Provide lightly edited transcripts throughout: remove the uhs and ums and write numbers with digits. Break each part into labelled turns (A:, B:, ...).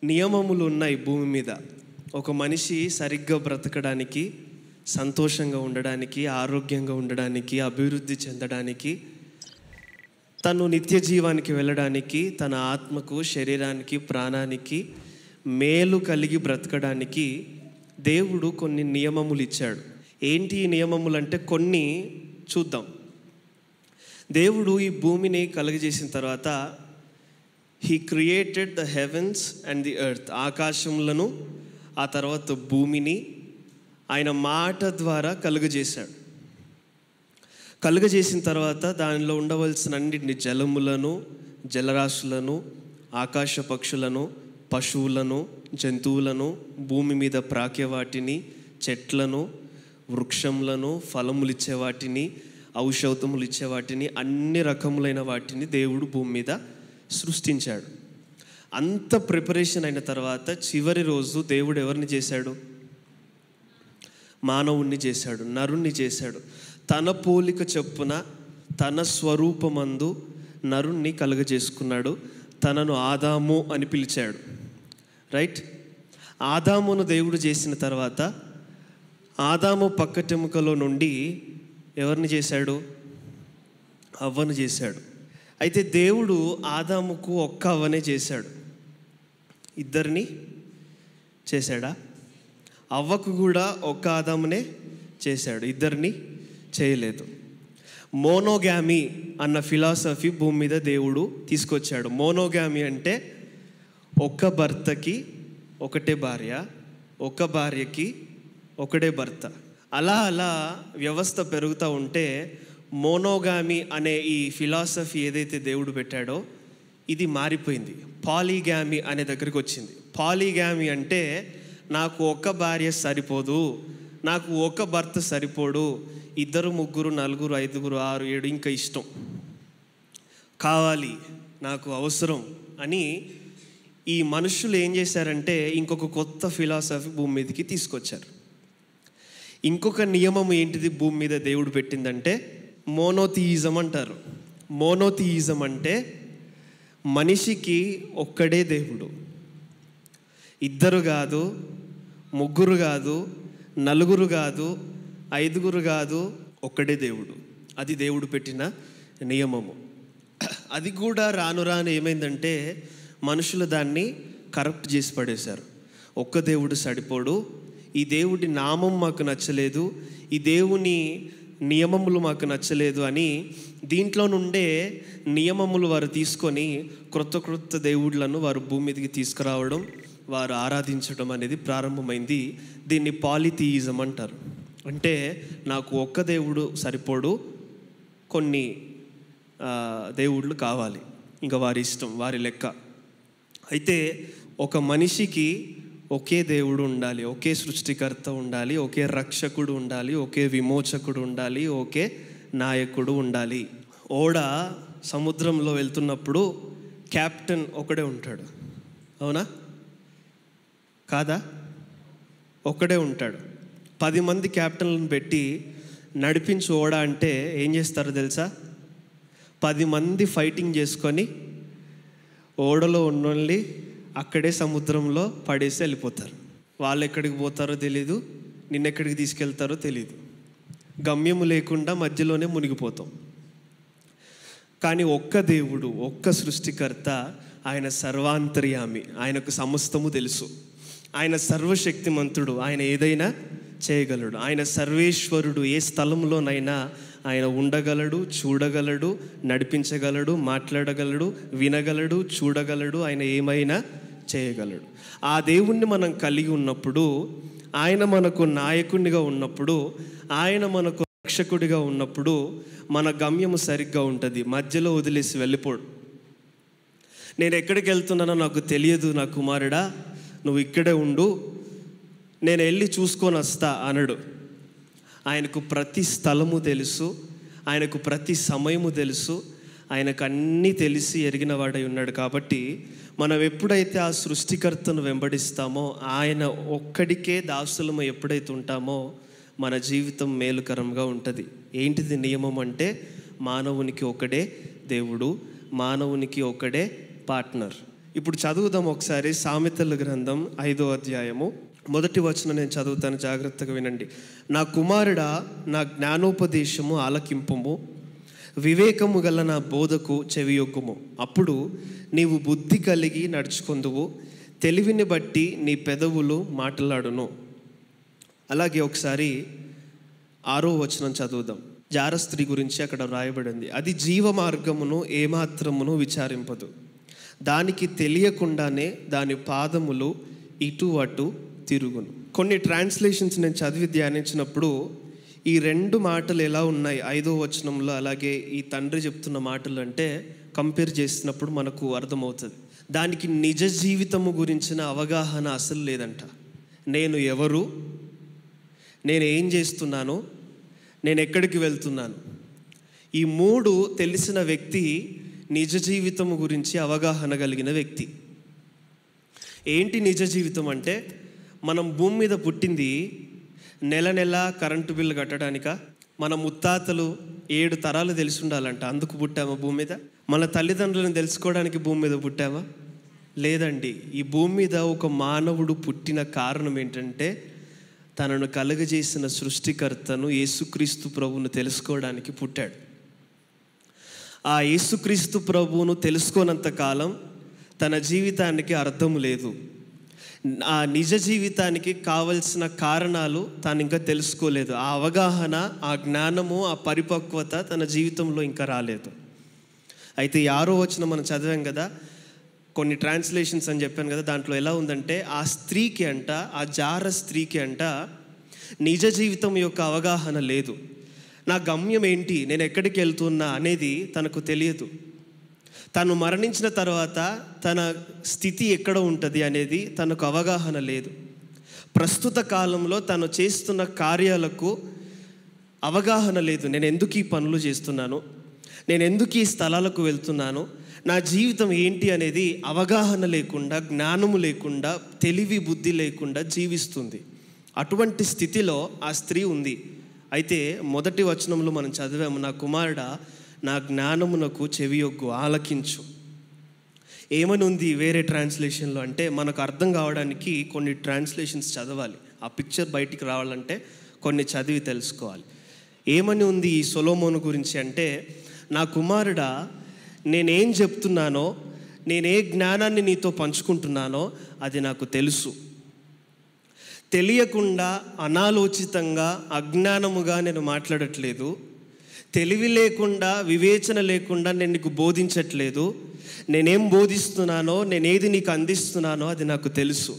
A: నియమములు ఉన్నాయి భూమి మీద. ఒక మనిషి సరిగ్గా బ్రతకడానికి, సంతోషంగా ఉండడానికి, ఆరోగ్యంగా ఉండడానికి, అభివృద్ధి చెందడానికి, తను నిత్య జీవానికి వెళ్ళడానికి, తన ఆత్మకు, శరీరానికి, ప్రాణానికి మేలు కలిగి బ్రతకడానికి దేవుడు కొన్ని నియమములు ఇచ్చాడు. ఏంటి ఈ నియమములు అంటే కొన్ని చూద్దాం. దేవుడు ఈ భూమిని కలుగజేసిన తర్వాత he created the heavens and the earth, ఆకాశములను, ఆ తర్వాత భూమిని ఆయన మాట ద్వారా కలుగజేశాడు. కలుగజేసిన తర్వాత దానిలో ఉండవలసిన అన్నింటిని, జలములను, జలరాశులను, ఆకాశ పక్షులను, పశువులను, జంతువులను, భూమి మీద ప్రాకే వాటిని, చెట్లను, వృక్షములను, ఫలములు ఇచ్చే వాటిని, ఔషధములు ఇచ్చే వాటిని, అన్ని రకములైన వాటిని దేవుడు భూమి మీద సృష్టించాడు. అంత ప్రిపరేషన్ అయిన తర్వాత చివరి రోజు దేవుడు ఎవరిని చేశాడు? మానవుణ్ణి చేశాడు, నరుణ్ణి చేశాడు. తన పోలిక చొప్పున, తన స్వరూపమందు నరుణ్ణి కలుగజేసుకున్నాడు. తనను ఆదాము అని పిలిచాడు. రైట్? ఆదామును దేవుడు చేసిన తర్వాత ఆదాము పక్కటెముకలో నుండి ఎవరిని చేశాడు? అవ్వను చేశాడు. అయితే దేవుడు ఆదాముకు ఒక్క అవ్వనే చేశాడు, ఇద్దరిని చేశాడా? అవ్వకు కూడా ఒక్క ఆదామునే చేశాడు, ఇద్దరిని చేయలేదు. మోనోగామి అన్న ఫిలాసఫీ భూమి మీద దేవుడు తీసుకొచ్చాడు. మోనోగామి అంటే ఒక్క భర్తకి ఒకటే భార్య, ఒక భార్యకి ఒకటే భర్త. అలా అలా వ్యవస్థ పెరుగుతూ ఉంటే మోనోగామి అనే ఈ ఫిలాసఫీ ఏదైతే దేవుడు పెట్టాడో ఇది మారిపోయింది. పాలీగామి అనే దగ్గరికి వచ్చింది. పాలీగామి అంటే నాకు ఒక భార్య సరిపోదు, నాకు ఒక భర్త సరిపోడు, ఇద్దరు, ముగ్గురు, నలుగురు, ఐదుగురు, 6, 7 ఇంకా ఇష్టం కావాలి, నాకు అవసరం అని ఈ మనుషులు ఏం చేశారంటే ఇంకొక కొత్త ఫిలాసఫీ భూమి మీదకి తీసుకొచ్చారు. ఇంకొక నియమం ఏంటిది భూమి మీద దేవుడు పెట్టిందంటే మోనోథియిజం అంటారు. మోనోథియిజం అంటే మనిషికి ఒక్కడే దేవుడు, ఇద్దరు కాదు, ముగ్గురు కాదు, నలుగురు కాదు, 5గురు కాదు, ఒక్కడే దేవుడు. అది దేవుడు పెట్టిన నియమము. అది కూడా రాను రాను ఏమైందంటే మనుషులు దాన్ని కరప్ట్ చేసి పడేశారు. ఒక్క దేవుడు సరిపోడు, ఈ దేవుడి నామం మాకు నచ్చలేదు, ఈ దేవుని నియమములు మాకు నచ్చలేదు అని దీంట్లో నుండే నియమములు వారు తీసుకొని క్రొత్త దేవుళ్ళను వారు భూమి మీదకి తీసుకురావడం, వారు ఆరాధించడం అనేది ప్రారంభమైంది. దీన్ని పాలిథియిజం అంటారు. అంటే నాకు ఒక్క దేవుడు సరిపోడు, కొన్ని దేవుళ్ళు కావాలి, ఇంకా వారి ఇష్టం, వారి లెక్క. అయితే ఒక మనిషికి ఒకే దేవుడు ఉండాలి, ఒకే సృష్టికర్త ఉండాలి, ఒకే రక్షకుడు ఉండాలి, ఒకే విమోచకుడు ఉండాలి, ఒకే నాయకుడు ఉండాలి. ఓడ సముద్రంలో వెళ్తున్నప్పుడు కెప్టెన్ ఒకడే ఉంటాడు, అవునా కాదా? ఒకడే ఉంటాడు. 10 మంది కెప్టెన్లను పెట్టి నడిపించు ఓడ అంటే ఏం చేస్తారో తెలుసా? 10 మంది ఫైటింగ్ చేసుకొని ఓడలో ఉన్నోళ్ళని అక్కడే సముద్రంలో పడేసి వెళ్ళిపోతారు. వాళ్ళు ఎక్కడికి పోతారో తెలీదు, నిన్నెక్కడికి తీసుకెళ్తారో తెలీదు, గమ్యము లేకుండా మధ్యలోనే మునిగిపోతాం. కానీ ఒక్క దేవుడు, ఒక్క సృష్టికర్త, ఆయన సర్వాంతర్యామి, ఆయనకు సమస్తము తెలుసు, ఆయన సర్వశక్తిమంతుడు, ఆయన ఏదైనా చేయగలడు, ఆయన సర్వేశ్వరుడు. ఏ స్థలంలోనైనా ఆయన ఉండగలడు, చూడగలడు, నడిపించగలడు, మాట్లాడగలడు, వినగలడు, చూడగలడు, ఆయన ఏమైనా చేయగలడు. ఆ దేవుణ్ణి మనం కలిగి ఉన్నప్పుడు, ఆయన మనకు నాయకునిగా ఉన్నప్పుడు, ఆయన మనకు రక్షకుడిగా ఉన్నప్పుడు మన గమ్యము సరిగ్గా ఉంటుంది. మధ్యలో వదిలేసి వెళ్ళిపోడు. నేను ఎక్కడికి వెళ్తున్నానో నాకు తెలియదు నా కుమారుడా, నువ్వు ఇక్కడే ఉండు, నేను వెళ్ళి చూసుకొని వస్తా అనడు. ఆయనకు ప్రతి స్థలము తెలుసు, ఆయనకు ప్రతి సమయము తెలుసు, ఆయనకు అన్నీ తెలిసి ఎరిగిన వాడై ఉన్నాడు. కాబట్టి మనం ఎప్పుడైతే ఆ సృష్టికర్తను వెంబడిస్తామో, ఆయన ఒక్కడికే దాసులము ఎప్పుడైతే ఉంటామో మన జీవితం మేలుకరంగా ఉంటుంది. ఏంటిది నియమం అంటే మానవునికి ఒకడే దేవుడు, మానవునికి ఒకడే పార్ట్నర్. ఇప్పుడు చదువుదాం ఒకసారి సామెతల గ్రంథం 5వ అధ్యాయము 1వ వచనం నేను చదువుతాను, జాగ్రత్తగా వినండి. నా కుమారుడా, నా జ్ఞానోపదేశము ఆలకింపుము, వివేకము గల నా బోధకు చెవియొగ్గుము. అప్పుడు నీవు బుద్ధి కలిగి నడుచుకొందువు, తెలివిని బట్టి నీ పెదవులు మాట్లాడును. అలాగే ఒకసారి 6వ వచనం చదువుదాం. జార స్త్రీ గురించి అక్కడ రాయబడింది. అది జీవ మార్గమును ఏమాత్రమును విచారింపదు, దానికి తెలియకుండానే దాని పాదములు ఇటు అటు తిరుగును. కొన్ని ట్రాన్స్లేషన్స్ నేను చదివి ధ్యానించినప్పుడు ఈ 2 మాటలు ఎలా ఉన్నాయి 5వ వచనంలో, అలాగే ఈ తండ్రి చెప్తున్న మాటలు అంటే కంపేర్ చేసినప్పుడు మనకు అర్థమవుతుంది. దానికి నిజ జీవితము గురించిన అవగాహన అసలు లేదంట. నేను ఎవరు, నేను ఏం చేస్తున్నాను, నేను ఎక్కడికి వెళ్తున్నాను, ఈ 3 తెలిసిన వ్యక్తి నిజ జీవితము గురించి అవగాహన కలిగిన వ్యక్తి. ఏంటి నిజ జీవితం అంటే, మనం భూమి మీద పుట్టింది నెల నెల కరెంటు బిల్లు కట్టడానిక? మన ముత్తాతలు 7 తరాలు తెలిసి ఉండాలంట, అందుకు పుట్టామా భూమి మీద? మన తల్లిదండ్రులను తెలుసుకోవడానికి భూమి మీద పుట్టామా? లేదండి. ఈ భూమి మీద ఒక మానవుడు పుట్టిన కారణం ఏంటంటే, తనను కలుగజేసిన సృష్టికర్తను యేసుక్రీస్తు ప్రభువును తెలుసుకోవడానికి పుట్టాడు. ఆ యేసుక్రీస్తు ప్రభువును తెలుసుకోనంత కాలం తన జీవితానికి అర్థం లేదు. ఆ నిజ జీవితానికి కావలసిన కారణాలు తాను ఇంకా తెలుసుకోలేదు. ఆ అవగాహన, ఆ జ్ఞానము, ఆ పరిపక్వత తన జీవితంలో ఇంకా రాలేదు. అయితే 6వ వచనం మనం చదివాం కదా, కొన్ని ట్రాన్స్లేషన్స్ అని చెప్పాను కదా, దాంట్లో ఎలా ఉందంటే, ఆ స్త్రీకి అంట, ఆ జార స్త్రీకి అంట నిజ జీవితం యొక్క అవగాహన లేదు. నా గమ్యం ఏంటి, నేను ఎక్కడికి వెళ్తున్నా అనేది తనకు తెలియదు. తను మరణించిన తర్వాత తన స్థితి ఎక్కడ ఉంటుంది అనేది తనకు అవగాహన లేదు. ప్రస్తుత కాలంలో తను చేస్తున్న కార్యాలకు అవగాహన లేదు. నేను ఎందుకు ఈ పనులు చేస్తున్నాను, నేను ఎందుకు ఈ స్థలాలకు వెళ్తున్నాను, నా జీవితం ఏంటి అనేది అవగాహన లేకుండా, జ్ఞానము లేకుండా, తెలివి బుద్ధి లేకుండా జీవిస్తుంది. అటువంటి స్థితిలో ఆ స్త్రీ ఉంది. అయితే 1వ వచనంలో మనం చదివాము, నా కుమారుడా, నా జ్ఞానమునకు చెవియొగ్గు, ఆలకించు. ఏమని ఉంది వేరే ట్రాన్స్లేషన్లో అంటే, మనకు అర్థం కావడానికి కొన్ని ట్రాన్స్లేషన్స్ చదవాలి. ఆ పిక్చర్ బయటికి రావాలంటే కొన్ని చదివి తెలుసుకోవాలి. ఏమని ఉంది ఈ సొలొమోను గురించి అంటే, నా కుమారుడా, నేనేం చెప్తున్నానో, నేనే జ్ఞానాన్ని నీతో పంచుకుంటున్నానో అది నాకు తెలుసు. తెలియకుండా, అనాలోచితంగా, అజ్ఞానముగా నేను మాట్లాడట్లేదు. తెలివి లేకుండా, వివేచన లేకుండా నేను నీకు బోధించట్లేదు. నేనేం బోధిస్తున్నానో, నేనేది నీకు అందిస్తున్నానో అది నాకు తెలుసు.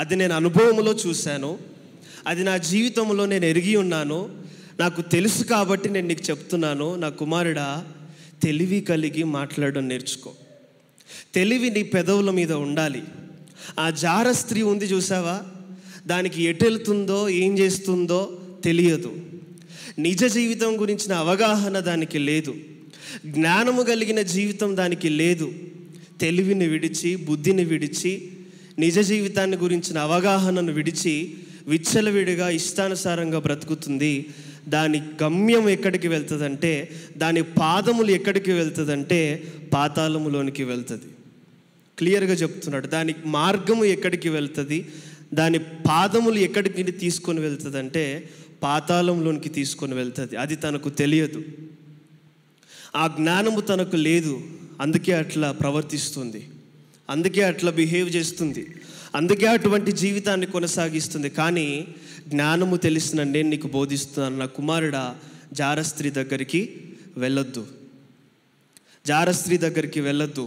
A: అది నేను అనుభవంలో చూశాను, అది నా జీవితంలో నేను ఎరిగి ఉన్నాను. నాకు తెలుసు కాబట్టి నేను నీకు చెప్తున్నాను. నా కుమారుడా, తెలివి కలిగి మాట్లాడడం నేర్చుకో. తెలివి నీ పెదవుల మీద ఉండాలి. ఆ జార స్త్రీ ఉంది చూసావా, దానికి ఎటు వెళ్తుందో, ఏం చేస్తుందో తెలియదు. నిజ జీవితం గురించిన అవగాహన దానికి లేదు. జ్ఞానము కలిగిన జీవితం దానికి లేదు. తెలివిని విడిచి, బుద్ధిని విడిచి, నిజ జీవితాన్ని గురించిన అవగాహనను విడిచి విచ్చలవిడిగా ఇష్టానుసారంగా బ్రతుకుతుంది. దాని గమ్యం ఎక్కడికి వెళ్తుందంటే, దాని పాదములు ఎక్కడికి వెళ్తుందంటే పాతాళములోనికి వెళ్తుంది. క్లియర్గా చెప్తున్నాడు. దాని మార్గము ఎక్కడికి వెళ్తుంది, దాని పాదములు ఎక్కడికి తీసుకొని వెళ్తుందంటే పాతాళంలోనికి తీసుకొని వెళ్తుంది. అది తనకు తెలియదు. ఆ జ్ఞానము తనకు లేదు. అందుకే అట్లా ప్రవర్తిస్తుంది, అందుకే అట్లా బిహేవ్ చేస్తుంది, అందుకే అటువంటి జీవితాన్ని కొనసాగిస్తుంది. కానీ జ్ఞానము తెలిసిన నేను నీకు బోధిస్తున్నాను, నా కుమారుడా, జారస్త్రీ దగ్గరికి వెళ్ళొద్దు, జారస్త్రీ దగ్గరికి వెళ్ళొద్దు.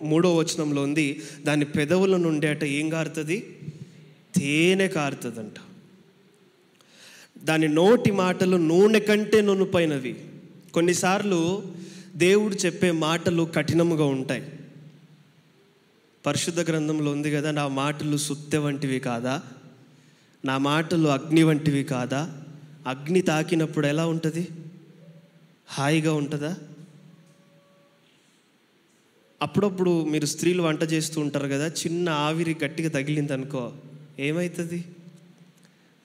A: 3వ వచనంలో ఉంది, దాని పెదవుల నుండి అట ఏం కారుతుంది, తేనె కారుతుందంట. దాని నోటి మాటలు నూనె కంటే నునుపైనవి. కొన్నిసార్లు దేవుడు చెప్పే మాటలు కఠినముగా ఉంటాయి. పరిశుద్ధ గ్రంథంలో ఉంది కదా, నా మాటలు సుత్తె వంటివి కాదా, నా మాటలు అగ్ని వంటివి కాదా. అగ్ని తాకినప్పుడు ఎలా ఉంటుంది, హాయిగా ఉంటుందా? అప్పుడప్పుడు మీరు స్త్రీలు వంట చేస్తూ ఉంటారు కదా, చిన్న ఆవిరి గట్టిగా తగిలింది అనుకో, ఏమవుతుంది?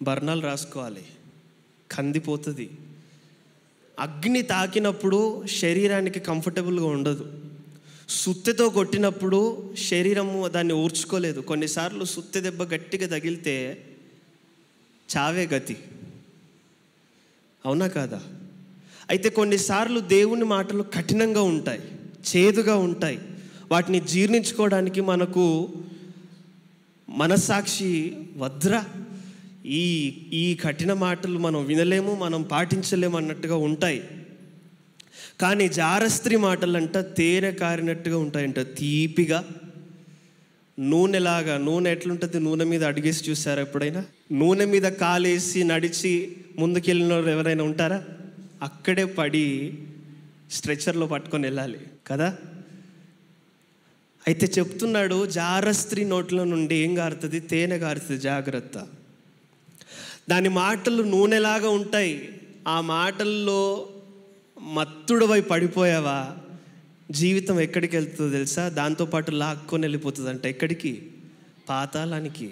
A: బర్ణాలు రాసుకోవాలి, కందిపోతుంది. అగ్ని తాకినప్పుడు శరీరానికి కంఫర్టబుల్గా ఉండదు. సుత్తెతో కొట్టినప్పుడు శరీరము దాన్ని ఓర్చుకోలేదు. కొన్నిసార్లు సుత్తె దెబ్బ గట్టిగా తగిలితే చావే గతి, అవునా కాదా? అయితే కొన్నిసార్లు దేవుని మాటలు కఠినంగా ఉంటాయి, చేదుగా ఉంటాయి. వాటిని జీర్ణించుకోవడానికి మనకు మనస్సాక్షి వద్రా, ఈ కఠిన మాటలు మనం వినలేము, మనం పాటించలేము అన్నట్టుగా ఉంటాయి. కానీ జారస్త్రీ మాటలంట తేనె కారినట్టుగా ఉంటాయంట, తీపిగా, నూనెలాగా. నూనె ఎట్లుంటుంది? నూనె మీద అడిగేసి చూసారా ఎప్పుడైనా? నూనె మీద కాలేసి నడిచి ముందుకెళ్ళిన ఎవరైనా ఉంటారా? అక్కడే పడి స్ట్రెచర్లో పట్టుకొని వెళ్ళాలి కదా. అయితే చెప్తున్నాడు, జారస్త్రీ నోట్లో నుండి ఏం కారుతుంది? తేనె కారుతుంది, జాగ్రత్త. దాని మాటలు నూనెలాగా ఉంటాయి. ఆ మాటల్లో మత్తుడవై పడిపోయావా, జీవితం ఎక్కడికి వెళ్తుందో తెలుసా? దాంతోపాటు లాక్కొని వెళ్ళిపోతుందంట. ఎక్కడికి? పాతాళానికి.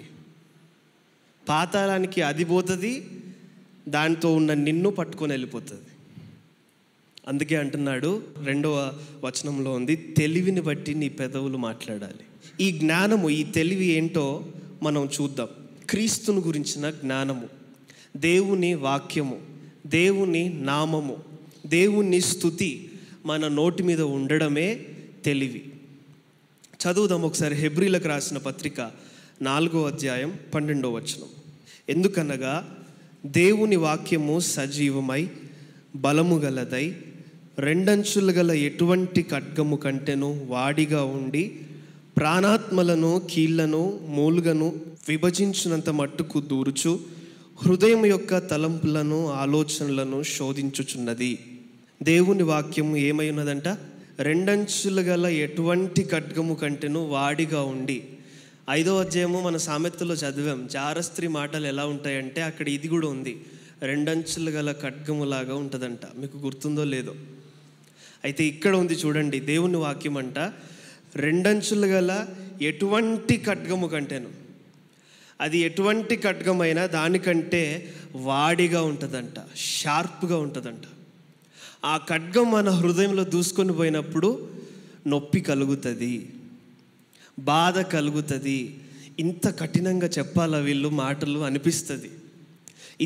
A: పాతాళానికి అది పోతుంది, దాంతో ఉన్న నిన్ను పట్టుకొని వెళ్ళిపోతుంది. అందుకే అంటున్నాడు, 2వ వచనంలో ఉంది, తెలివిని బట్టి నీ పెదవులు మాట్లాడాలి. ఈ జ్ఞానము, ఈ తెలివి ఏంటో మనం చూద్దాం. క్రీస్తుని గురించిన జ్ఞానము, దేవుని వాక్యము, దేవుని నామము, దేవుని స్తుతి మన నోటి మీద ఉండడమే తెలివి. చదువుదాం ఒకసారి. హెబ్రీలకు రాసిన పత్రిక 4వ అధ్యాయం 12వ వచనం. ఎందుకనగా దేవుని వాక్యము సజీవమై బలము గలదై రెండంచులు గల ఎటువంటి ఖడ్గము కంటెను వాడిగా ఉండి ప్రాణాత్మలను కీళ్లను మూలుగను విభజించినంత మట్టుకు దూరుచు హృదయం యొక్క తలంపులను ఆలోచనలను శోధించుచున్నది. దేవుని వాక్యము ఏమై ఉన్నదంట? రెండంచులు గల ఎటువంటి ఖడ్గము కంటెను వాడిగా ఉండి. 5వ అధ్యాయము మన సామెతలో చదివాం. జారస్త్రీ మాటలు ఎలా ఉంటాయంటే అక్కడ ఇది కూడా ఉంది, రెండంచులు గల ఖడ్గములాగా ఉంటుందంట. మీకు గుర్తుందో లేదో? అయితే ఇక్కడ ఉంది చూడండి, దేవుని వాక్యం అంట రెండంచులు గల ఎటువంటి ఖడ్గము కంటేను. అది ఎటువంటి ఖడ్గమైనా దానికంటే వాడిగా ఉంటుందంట, షార్ప్గా ఉంటుందంట. ఆ ఖడ్గం మన హృదయంలో దూసుకొని పోయినప్పుడు నొప్పి కలుగుతుంది, బాధ కలుగుతుంది. ఇంత కఠినంగా చెప్పాలా వీళ్ళు మాటలు అనిపిస్తుంది,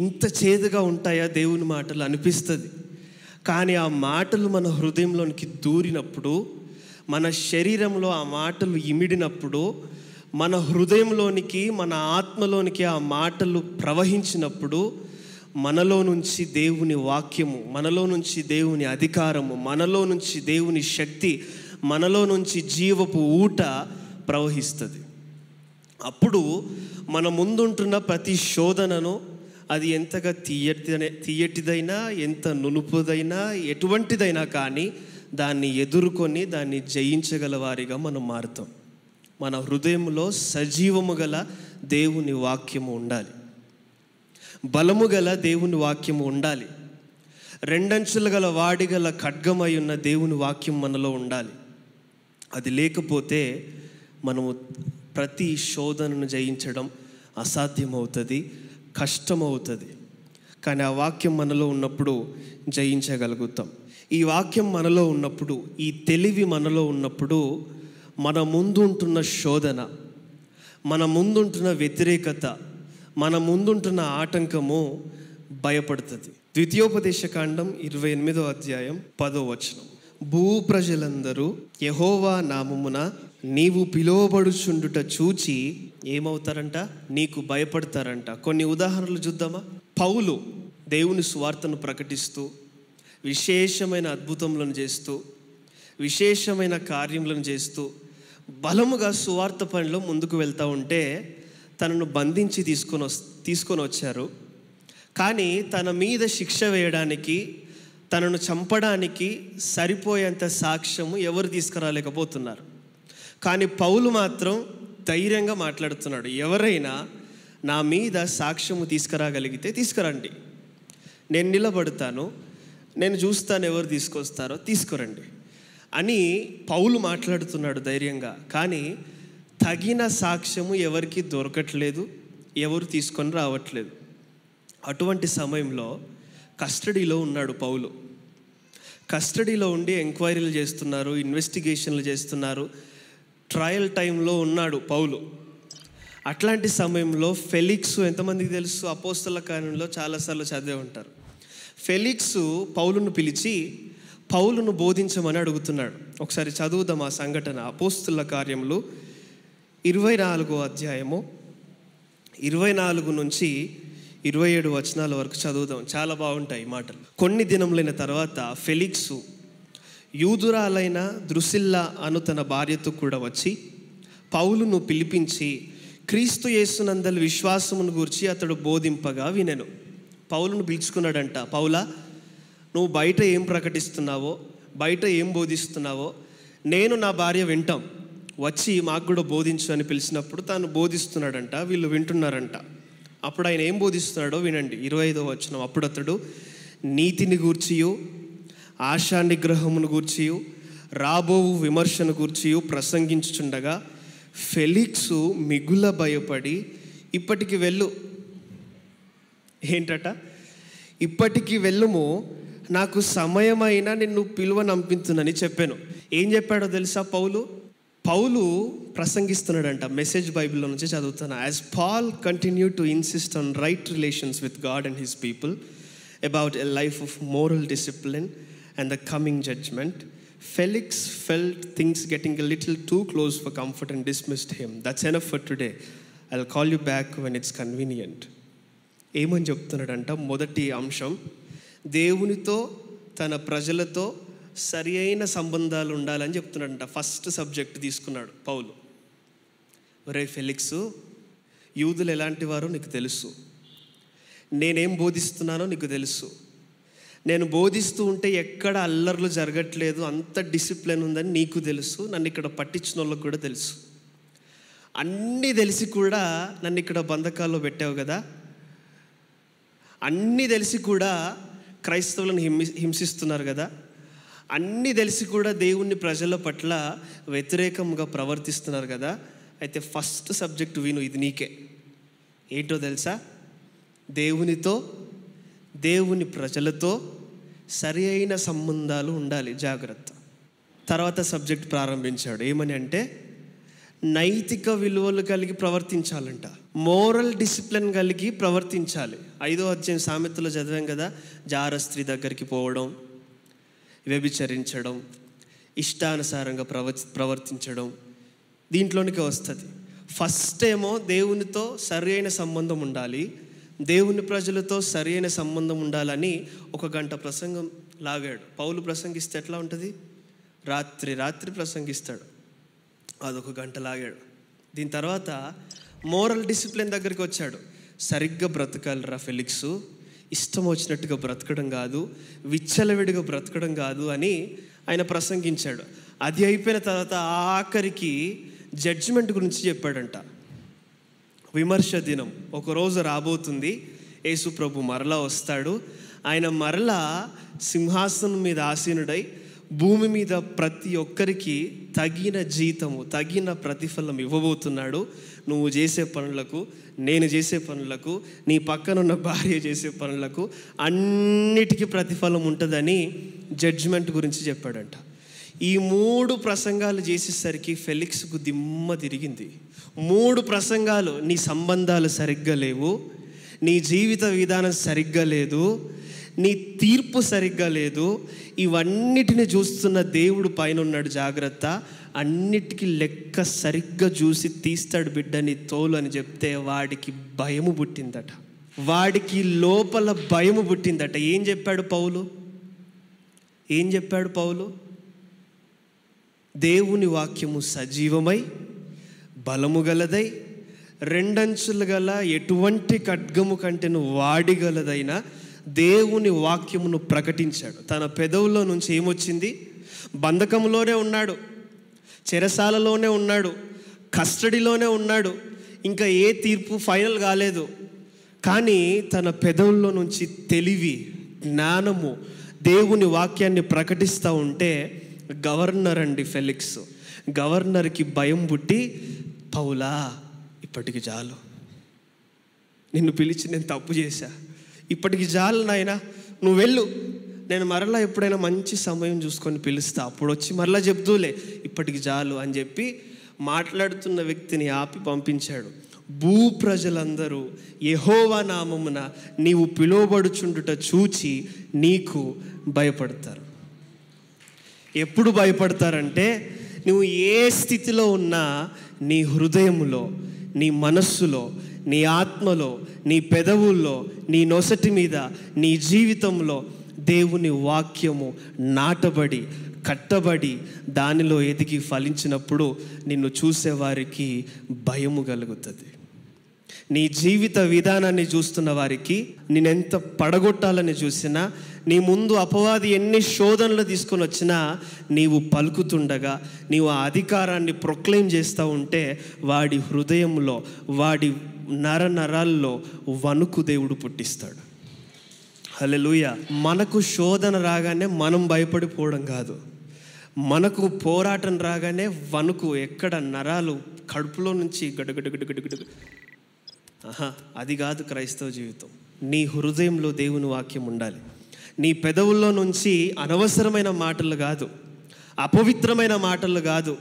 A: ఇంత చేదుగా ఉంటాయా దేవుని మాటలు అనిపిస్తుంది. కానీ ఆ మాటలు మన హృదయంలోనికి దూరినప్పుడు, మన శరీరంలో ఆ మాటలు ఇమిడినప్పుడు, మన హృదయంలోనికి, మన ఆత్మలోనికి ఆ మాటలు ప్రవహించినప్పుడు మనలో నుంచి దేవుని వాక్యము, మనలో నుంచి దేవుని అధికారము, మనలో నుంచి దేవుని శక్తి, మనలో నుంచి జీవపు ఊట ప్రవహిస్తుంది. అప్పుడు మన ముందుంటున్న ప్రతి శోధనను, అది ఎంతగా తీయటిదైనా, ఎంత నునుపుదైనా, ఎటువంటిదైనా కానీ దాన్ని ఎదుర్కొని దాన్ని జయించగల వారిగా మనం మారుతాం. మన హృదయంలో సజీవము గల దేవుని వాక్యము ఉండాలి, బలము గల దేవుని వాక్యము ఉండాలి, రెండంచులు గల వాడిగల ఖడ్గమై ఉన్న దేవుని వాక్యం మనలో ఉండాలి. అది లేకపోతే మనము ప్రతి శోధనను జయించడం అసాధ్యమవుతుంది, కష్టమవుతుంది. కానీ ఆ వాక్యం మనలో ఉన్నప్పుడు జయించగలుగుతాం. ఈ వాక్యం మనలో ఉన్నప్పుడు, ఈ తెలివి మనలో ఉన్నప్పుడు మన ముందు ఉంటున్న శోధన, మన ముందుంటున్న వ్యతిరేకత, మన ముందుంటున్న ఆటంకము భయపడుతుంది. ద్వితీయోపదేశకాండం 28వ అధ్యాయం 10వ వచనం. భూ ప్రజలందరూ యెహోవా నామమున నీవు పిలువబడుచుండుట చూచి ఏమవుతారంట? నీకు భయపడతారంట. కొన్ని ఉదాహరణలు చూద్దామా? పౌలు దేవుని సువార్తను ప్రకటిస్తూ, విశేషమైన అద్భుతములను చేస్తూ, విశేషమైన కార్యములను చేస్తూ బలముగా సువార్త పనిలో ముందుకు వెళ్తూ ఉంటే తనను బంధించి తీసుకొని వచ్చారు. కానీ తన మీద శిక్ష వేయడానికి, తనను చంపడానికి సరిపోయేంత సాక్ష్యము ఎవరు తీసుకురాలేకపోతున్నారు. కానీ పౌలు మాత్రం ధైర్యంగా మాట్లాడుతున్నాడు, ఎవరైనా నా మీద సాక్ష్యము తీసుకురాగలిగితే తీసుకురండి, నేను నిలబడతాను, నేను చూస్తాను ఎవరు తీసుకొస్తారో తీసుకురండి అని పౌలు మాట్లాడుతున్నాడు ధైర్యంగా. కానీ తగిన సాక్ష్యము ఎవరికి దొరకట్లేదు, ఎవరు తీసుకొని రావట్లేదు. అటువంటి సమయంలో కస్టడీలో ఉన్నాడు పౌలు. కస్టడీలో ఉండి ఎంక్వైరీలు చేస్తున్నారు, ఇన్వెస్టిగేషన్లు చేస్తున్నారు, ట్రయల్ టైంలో ఉన్నాడు పౌలు. అట్లాంటి సమయంలో ఫెలిక్స్, ఎంతమందికి తెలుసు, అపోస్తల కార్యంలో చాలాసార్లు చదివే ఉంటారు. ఫెలిక్స్ పౌలును పిలిచి పౌలును బోధించమని అడుగుతున్నాడు. ఒకసారి చదువుదాం ఆ సంఘటన. అపోస్తల కార్యములు 24వ అధ్యాయము 24 నుంచి 27 వచనాల వరకు చదువుదాం. చాలా బాగుంటాయి ఈ మాటలు. కొన్ని దినములైన తర్వాత ఫెలిక్సు యూదురాలైన ద్రుసిల్లా అను తన భార్యతో కూడా వచ్చి పౌలును పిలిపించి క్రీస్తు యేసునందలి విశ్వాసమును గురించి అతడు బోధింపగా వినెను. పౌలును పిలుచుకున్నాడంట. పౌలా, నువ్వు బయట ఏం ప్రకటిస్తున్నావో, బయట ఏం బోధిస్తున్నావో నేను నా భార్య వింటాం, వచ్చి మాకు కూడా బోధించు అని పిలిచినప్పుడు తాను బోధిస్తున్నాడంట. వీళ్ళు వింటున్నారంట. అప్పుడు ఆయన ఏం బోధిస్తున్నాడో వినండి. 25వ వచనం. అప్పుడు అతడు నీతిని గూర్చియు ఆశా నిగ్రహమును గూర్చియు రాబోవు విమర్శను గూర్చియు ప్రసంగించుచుండగా ఫెలిక్సు మిగుల భయపడి ఇప్పటికి వెళ్ళు, ఏంటట, ఇప్పటికి వెళ్ళుము, నాకు సమయమైనా నిన్ను పిలువనంపించునని చెప్పాను. ఏం చెప్పాడో తెలుసా? పౌలు ప్రసంగిస్తున్నాడంట. మెసేజ్ బైబిల్లో నుంచి చదువుతున్నా. As Paul continue to insist on right relations with God and his people, about a life of moral discipline and the coming judgment, Felix felt things getting a little too close for comfort and dismissed him. That's enough for today. I will call you back when it's convenient. ఏమని చెప్తున్నాడంట? మొదటి అంశం, దేవునితో తన ప్రజలతో సరి అయిన సంబంధాలు ఉండాలని చెప్తున్నాడంట. ఫస్ట్ సబ్జెక్ట్ తీసుకున్నాడు పౌలు. ఒరే ఫెలిక్సు, యూదులు ఎలాంటి వారో నీకు తెలుసు, నేనేం బోధిస్తున్నానో నీకు తెలుసు, నేను బోధిస్తూ ఉంటే ఎక్కడ అల్లర్లు జరగట్లేదు, అంత డిసిప్లిన్ ఉందని నీకు తెలుసు, నన్ను ఇక్కడ పట్టించిన వాళ్ళకు కూడా తెలుసు. అన్నీ తెలిసి కూడా నన్ను ఇక్కడ బంధకాల్లో పెట్టావు కదా, అన్నీ తెలిసి కూడా క్రైస్తవులను హింసిస్తున్నారు కదా, అన్నీ తెలిసి కూడా దేవుని ప్రజల పట్ల వ్యతిరేకంగా ప్రవర్తిస్తున్నారు కదా. అయితే ఫస్ట్ సబ్జెక్టు విను, ఇది నీకే. ఏంటో తెలుసా? దేవునితో, దేవుని ప్రజలతో సరి అయిన సంబంధాలు ఉండాలి, జాగ్రత్త. తర్వాత సబ్జెక్ట్ ప్రారంభించాడు. ఏమని అంటే, నైతిక విలువలు కలిగి ప్రవర్తించాలంట, మోరల్ డిసిప్లిన్ కలిగి ప్రవర్తించాలి. 5వ అధ్యాయం సామెతలో చదివాం కదా, జార స్త్రీ దగ్గరికి పోవడం, వ్యభిచరించడం, ఇష్టానుసారంగా ప్రవర్తించడం, దీంట్లోనికి వస్తుంది. ఫస్ట్ ఏమో దేవునితో సరి అయిన సంబంధం ఉండాలి, దేవుని ప్రజలతో సరి అయిన సంబంధం ఉండాలని 1 గంట ప్రసంగం లాగాడు. పౌలు ప్రసంగిస్తే ఎట్లా ఉంటుంది? రాత్రి ప్రసంగిస్తాడు. అదొక గంట లాగాడు. దీని తర్వాత మోరల్ డిసిప్లిన్ దగ్గరికి వచ్చాడు. సరిగ్గా బ్రతకాలిరా ఫెలిక్సు, ఇష్టం వచ్చినట్టుగా బ్రతకడం కాదు, విచ్చలవిడిగా బ్రతకడం కాదు అని ఆయన ప్రసంగించాడు. అది అయిపోయిన తర్వాత ఆఖరికి జడ్జిమెంట్ గురించి చెప్పాడంట. విమర్శ దినం ఒకరోజు రాబోతుంది, యేసు ప్రభు మరలా వస్తాడు, ఆయన మరలా సింహాసనం మీద ఆసీనుడై భూమి మీద ప్రతి ఒక్కరికి తగిన జీతము, తగిన ప్రతిఫలం ఇవ్వబోతున్నాడు. నువ్వు చేసే పనులకు, నేను చేసే పనులకు, నీ పక్కనున్న భార్య చేసే పనులకు అన్నిటికీ ప్రతిఫలం ఉంటుందని జడ్జిమెంట్ గురించి చెప్పాడంట. ఈ 3 ప్రసంగాలు చేసేసరికి ఫెలిక్స్కు దిమ్మ తిరిగింది. 3 ప్రసంగాలు, నీ సంబంధాలు సరిగ్గా లేవు, నీ జీవిత విధానం సరిగ్గా లేదు, నీ తీర్పు సరిగ్గా లేదు, ఇవన్నిటిని చూస్తున్న దేవుడు పైన ఉన్నాడు, జాగ్రత్త, అన్నిటికీ లెక్క సరిగ్గా చూసి తీస్తాడు బిడ్డ నీ తోలు అని చెప్తే వాడికి భయము పుట్టిందట. వాడికి లోపల భయము పుట్టిందట. ఏం చెప్పాడు పౌలు? దేవుని వాక్యము సజీవమై బలము గలదై 2 అంచులు గల ఎటువంటి ఖడ్గము కంటేను వాడిగలదైన దేవుని వాక్యమును ప్రకటించాడు. తన పెదవుల్లో నుంచి ఏమొచ్చింది? బంధకంలోనే ఉన్నాడు, చెరసాలలోనే ఉన్నాడు, కస్టడీలోనే ఉన్నాడు, ఇంకా ఏ తీర్పు ఫైనల్ కాలేదు. కానీ తన పెదవుల్లో నుంచి తెలివి, జ్ఞానము, దేవుని వాక్యాన్ని ప్రకటిస్తూ ఉంటే గవర్నర్ అండి ఫెలిక్స్, గవర్నర్కి భయం పుట్టి, పౌలా ఇప్పటికి చాలు, నిన్ను పిలిచి నేను తప్పు చేశా, ఇప్పటికి చాలు నాయనా, నువ్వు వెళ్ళు, నేను మరలా ఎప్పుడైనా మంచి సమయం చూసుకొని పిలుస్తా, అప్పుడు వచ్చి మరలా చెప్తూలే, ఇప్పటికి చాలు అని చెప్పి మాట్లాడుతున్న వ్యక్తిని ఆపి పంపించాడు. భూ ప్రజలందరూ యెహోవా నామమున నీవు పిలువబడుచుండుట చూచి నీకు భయపడతారు. ఎప్పుడు భయపడతారంటే, నువ్వు ఏ స్థితిలో ఉన్నా నీ హృదయంలో, నీ మనస్సులో, నీ ఆత్మలో, నీ పెదవుల్లో, నీ నొసటి మీద, నీ జీవితంలో దేవుని వాక్యము నాటబడి కట్టబడి దానిలో ఎదిగి ఫలించినప్పుడు నిన్ను చూసేవారికి భయము కలుగుతుంది. నీ జీవిత విధానాన్ని చూస్తున్న వారికి నేనెంత పడగొట్టాలని చూసినా, నీ ముందు అపవాది ఎన్ని శోధనలు తీసుకొని వచ్చినా నీవు పలుకుతుండగా, నీవు ఆ అధికారాన్ని ప్రొక్లెయిమ్ చేస్తూ ఉంటే వాడి హృదయంలో, వాడి నరాల్లో వణుకు దేవుడు పుట్టిస్తాడు. హల్లెలూయా. మనకు శోధన రాగానే మనం భయపడిపోవడం కాదు, మనకు పోరాటం రాగానే వణుకు, ఎక్కడ నరాలు కడుపులో నుంచి గడుగడుగడుగడుగడు, అది కాదు క్రైస్తవ జీవితం. నీ హృదయంలో దేవుని వాక్యం ఉండాలి. నీ పెదవుల్లో నుంచి అనవసరమైన మాటలు కాదు, అపవిత్రమైన మాటలు కాదు,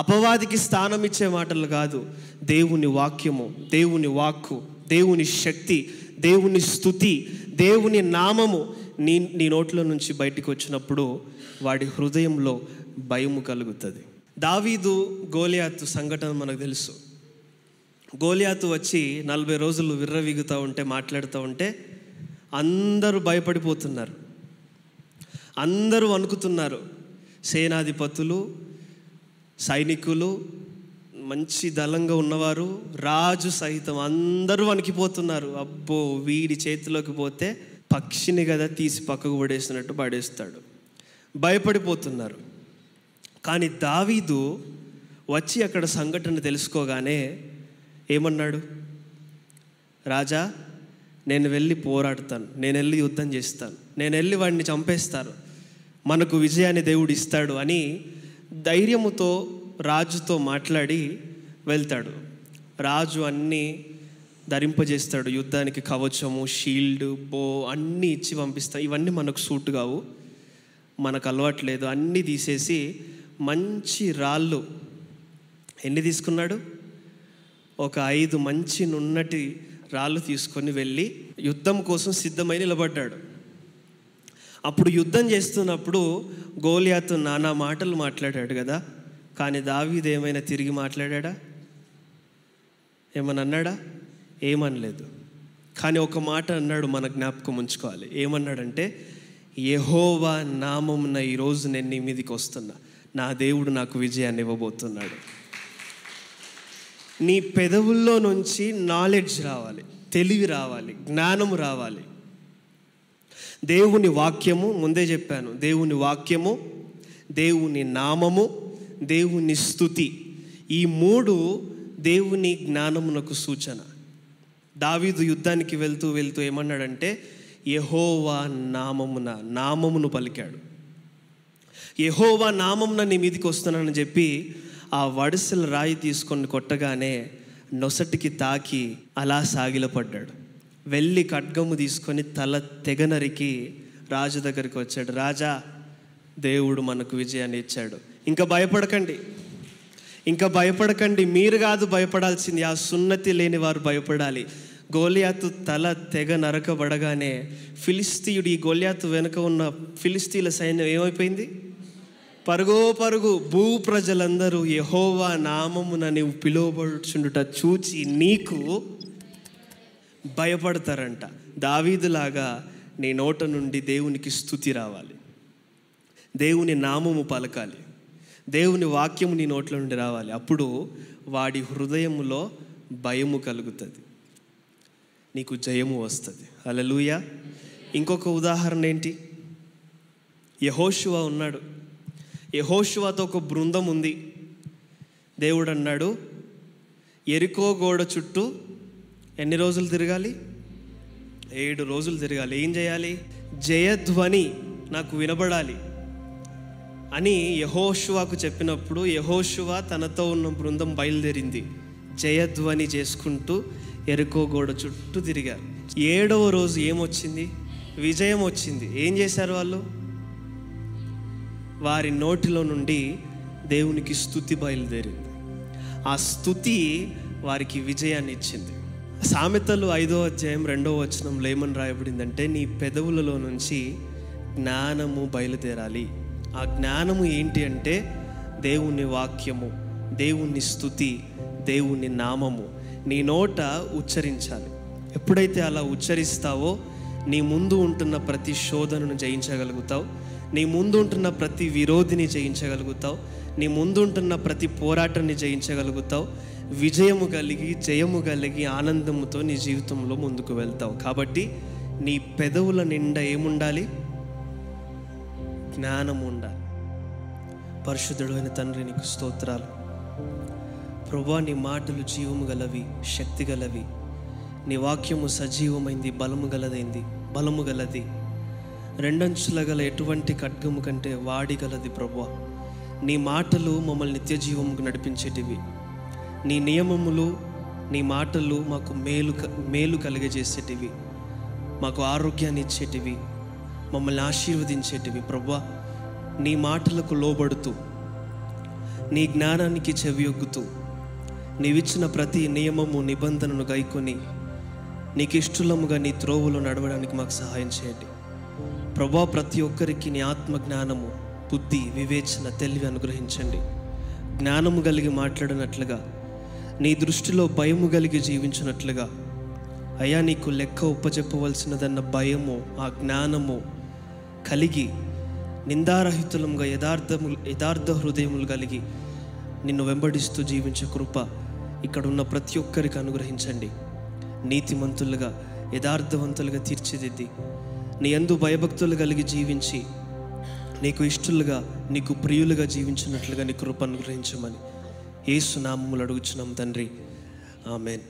A: అపవాదికి స్థానం ఇచ్చే మాటలు కాదు. దేవుని వాక్యము, దేవుని వాక్కు, దేవుని శక్తి, దేవుని స్తుతి, దేవుని నామము నీ నోట్లో నుంచి బయటికి వచ్చినప్పుడు వాడి హృదయంలో భయము కలుగుతుంది. దావీదు గోలియాతు సంఘటన మనకు తెలుసు. గోలియాతు వచ్చి 40 రోజులు విర్రవీగుతూ ఉంటే, మాట్లాడుతూ ఉంటే అందరూ భయపడిపోతున్నారు, అందరూ వణుకుతున్నారు. సేనాధిపతులు, సైనికులు, మంచి దళంగా ఉన్నవారు, రాజు సహితం అందరూ వణికిపోతున్నారు. అబ్బో, వీడి చేతిలోకి పోతే పక్షిని కదా తీసి పక్కకు పడేసినట్టు పడేస్తాడు, భయపడిపోతున్నారు. కానీ దావీదు వచ్చి అక్కడ సంఘటన తెలుసుకోగానే ఏమన్నాడు? రాజా, నేను వెళ్ళి పోరాడతాను, నేను వెళ్ళి యుద్ధం చేస్తాను, నేను వెళ్ళి వాడిని చంపేస్తాను, మనకు విజయాన్ని దేవుడు ఇస్తాడు అని ధైర్యముతో రాజుతో మాట్లాడి వెళ్తాడు. రాజు అన్నీ ధరింపజేస్తాడు, యుద్ధానికి కవచము, షీల్డ్, బో అన్నీ ఇచ్చి పంపిస్తాడు. ఇవన్నీ మనకు సూట్ కావు, మనకు అలవాట్లేదు. అన్నీ తీసేసి మంచి రాళ్ళు, ఎన్ని తీసుకున్నాడు? ఒక 5 మంచి నున్నటి రాళ్ళు తీసుకొని వెళ్ళి యుద్ధం కోసం సిద్ధమై నిలబడ్డాడు. అప్పుడు యుద్ధం చేస్తున్నప్పుడు గోలియాతు నానా మాటలు మాట్లాడాడు కదా, కానీ దావీదు ఏమైనా తిరిగి మాట్లాడా? ఏమని అన్నాడా? ఏమనలేదు. కానీ ఒక మాట అన్నాడు, మన జ్ఞాపకం ఉంచుకోవాలి. ఏమన్నాడంటే, యెహోవా నామమున ఈరోజు నేను నీ మీదికి వస్తున్నా, నా దేవుడు నాకు విజయాన్ని ఇవ్వబోతున్నాడు. నీ పెదవుల్లో నుంచి నాలెడ్జ్ రావాలి, తెలివి రావాలి, జ్ఞానము రావాలి. దేవుని వాక్యము, ముందే చెప్పాను, దేవుని వాక్యము, దేవుని నామము, దేవుని స్తుతి, ఈ 3 దేవుని జ్ఞానమునకు సూచన. దావీదు యుద్ధానికి వెళ్తూ వెళ్తూ ఏమన్నాడంటే, యెహోవా నామమును పలికాడు. యెహోవా నామమున నీ మీదికి వస్తున్నానని చెప్పి ఆ వడిసెల రాయి తీసుకొని కొట్టగానే నొసటికి తాకి అలా సాగిలపడ్డాడు. వెళ్ళి ఖడ్గము తీసుకొని తల తెగ నరికి రాజు దగ్గరికి వచ్చాడు. రాజా, దేవుడు మనకు విజయాన్ని ఇచ్చాడు, ఇంకా భయపడకండి, ఇంకా భయపడకండి. మీరు కాదు భయపడాల్సింది, ఆ సున్నతి లేని వారు భయపడాలి. గోలియాతు తల తెగ నరకబడగానే ఫిలిస్తీయుడు, ఈ గోలియాతు వెనుక ఉన్న ఫిలిస్తీన్ల సైన్యం ఏమైపోయింది? పరుగు. భూ ప్రజలందరూ యెహోవా నామమున నీవు పిలువబడుచుండుట చూచి నీకు భయపడతారంట. దావీదులాగా నీ నోట నుండి దేవునికి స్తుతి రావాలి, దేవుని నామము పలకాలి, దేవుని వాక్యము నీ నోట్ల నుండి రావాలి. అప్పుడు వాడి హృదయములో భయము కలుగుతుంది, నీకు జయము వస్తుంది. హల్లెలూయా. ఇంకొక ఉదాహరణ ఏంటి? యెహోషువ ఉన్నాడు. యెహోషువతో ఒక బృందం ఉంది. దేవుడు అన్నాడు, యెరికో గోడ చుట్టూ ఎన్ని రోజులు తిరగాలి? 7 రోజులు తిరగాలి. ఏం చేయాలి? జయధ్వని నాకు వినబడాలి అని యెహోషువకు చెప్పినప్పుడు యెహోషువ తనతో ఉన్న బృందం బయలుదేరింది. జయధ్వని చేసుకుంటూ యెరికో గోడ చుట్టూ తిరిగారు. 7వ రోజు ఏమొచ్చింది? విజయం వచ్చింది. ఏం చేశారు వాళ్ళు? వారి నోటిలో నుండి దేవునికి స్తుతి బయలుదేరింది. ఆ స్తుతి వారికి విజయాన్ని ఇచ్చింది. సామెతలు 5వ అధ్యాయం 2వ వచనంలో ఏమని రాయబడిందంటే, నీ పెదవులలో నుంచి జ్ఞానము బయలుదేరాలి. ఆ జ్ఞానము ఏంటి అంటే దేవుని వాక్యము, దేవుని స్తుతి, దేవుని నామము నీ నోట ఉచ్చరించాలి. ఎప్పుడైతే అలా ఉచ్చరిస్తావో నీ ముందు ఉంటున్న ప్రతి శోధనను జయించగలుగుతావు, నీ ముందు ఉంటున్న ప్రతి విరోధిని జయించగలుగుతావు, నీ ముందు ఉంటున్న ప్రతి పోరాటాన్ని జయించగలుగుతావు. విజయము కలిగి, జయము కలిగి, ఆనందముతో నీ జీవితంలో ముందుకు వెళ్తావు. కాబట్టి నీ పెదవుల నిండా ఏముండాలి? జ్ఞానము ఉండాలి. పరిశుద్ధుడైన తండ్రి, నీకు స్తోత్రాలు ప్రభువా. నీ మాటలు జీవము గలవి, శక్తి గలవి. నీ వాక్యము సజీవమైంది, బలము గలది, రెండంచుల గల ఎటువంటి ఖడ్గము కంటే వాడిగలది ప్రభువా. నీ మాటలు మమ్మల్ని నిత్య జీవముకు నడిపించేటివి. నీ నియమములు, నీ మాటలు మాకు మేలు కలిగజేసేటివి, మాకు ఆరోగ్యాన్ని ఇచ్చేటివి, మమ్మల్ని ఆశీర్వదించేటివి ప్రభువా. నీ మాటలకు లోబడుతూ, నీ జ్ఞానానికి చెవియొగ్గుతూ, నీవిచ్చిన ప్రతి నియమము, నిబంధనను గైకొని నీకు ఇష్టలముగా నీ త్రోవలో నడవడానికి మాకు సహాయం చేయండి ప్రభువా. ప్రతి ఒక్కరికి నీ ఆత్మ జ్ఞానము, బుద్ధి, వివేచన, తెలివి అనుగ్రహించండి. జ్ఞానము కలిగి మాట్లాడినట్లుగా, నీ దృష్టిలో భయము కలిగి జీవించినట్లుగా అయ్యా, నీకు లెక్క ఒప్పచెప్పవలసినదన్న భయము, ఆ జ్ఞానము కలిగి నిందారహితులంగా యథార్థ హృదయములు కలిగి నిన్ను వెంబడిస్తూ జీవించే కృప ఇక్కడ ఉన్న ప్రతి ఒక్కరికి అనుగ్రహించండి. నీతిమంతులుగా, యథార్థవంతులుగా తీర్చిదిద్ది నీ యందు భయభక్తులు కలిగి జీవించి నీకు ఇష్టలుగా, నీకు ప్రియులుగా జీవించినట్లుగా నీ కృప అనుగ్రహించమని యేసు నామములో అడుగుచున్నాం తండ్రి. ఆమెన్.